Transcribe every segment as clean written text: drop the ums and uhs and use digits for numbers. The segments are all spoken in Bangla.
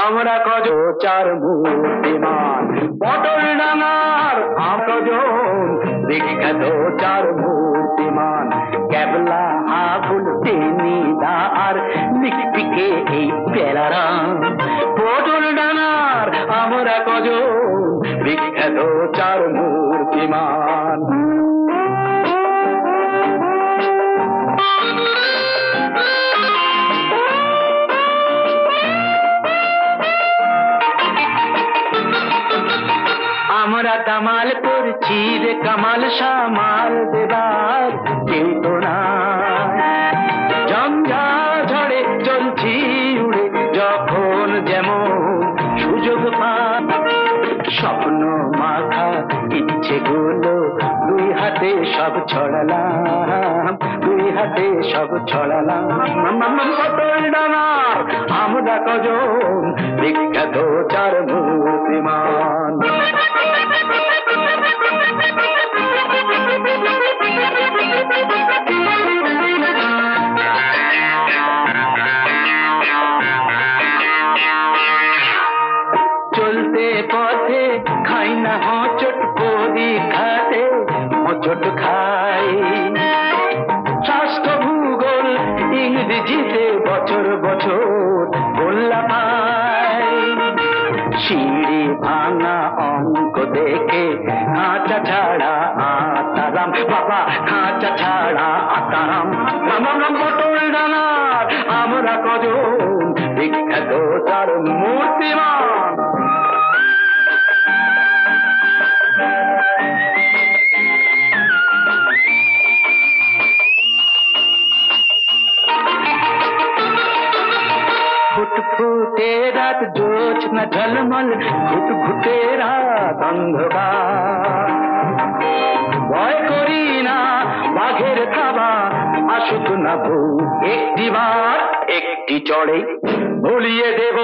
আমরা কজ চার মূর্তিমান পটল ডাঙার কজন বিখ্যাত চার মূর্তিমান ক্যাবলা আবুল টেনিদার লিখপিকে এই পেলারাম পটল ডাঙার আমরা কজন বিখ্যাত চার মূর্তিমান আমরা দামাল করছি রে কামাল সামাল দেবার কেউ তো না ঝঞ্ঝা ঝড়ে চলছি উড়ে যখন যেমন সুযোগ পাই স্বপ্ন মাখা ইচ্ছে গুলো দুই হাতে সব ছড়ালাম দুই হাতে সব ছড়ালাম পটল ডাঙার আমরা কজন বিখ্যাত চার মূর্তিমান চলতে পথে খাই না হোঁচট পরীক্ষাতে হোঁচট খাই স্বাস্থ্য ভূগোল ইংরেজিতে বছর বছর গোল্লা পাই সিঁড়ি ভাঙা অঙ্ক দেখে খাঁচা ছাড়া আতারাম বাবা খাঁচা ছাড়া আতারাম পটল ডাঙার আমরা কজন বিখ্যাত চার মূর্তিমান ফুটফুটে রাত জোছনা ঝলমল ঘুটঘুটে রাত অন্ধকার ভয় করি না বাঘের থাবা আসুক না একটিবার একটি চড়ে ভুলিয়ে দেব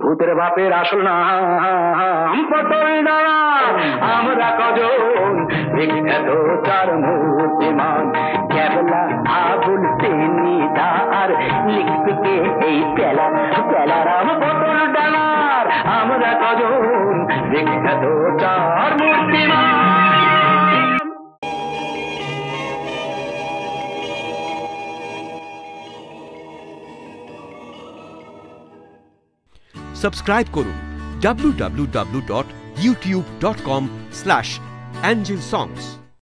ভূতের বাপের আসল নাম পটল ডাঙার আমরা কজন বিখ্যাত চার মূর্তিমান ক্যাবলা আবুল টেনিদার লিখপিকে এই পেলারাম পটল ডাঙার আমরা কজন বিখ্যাত চার মূর্তিমান সাবস্ক্রাইব করুন www.youtube.com/angelsongs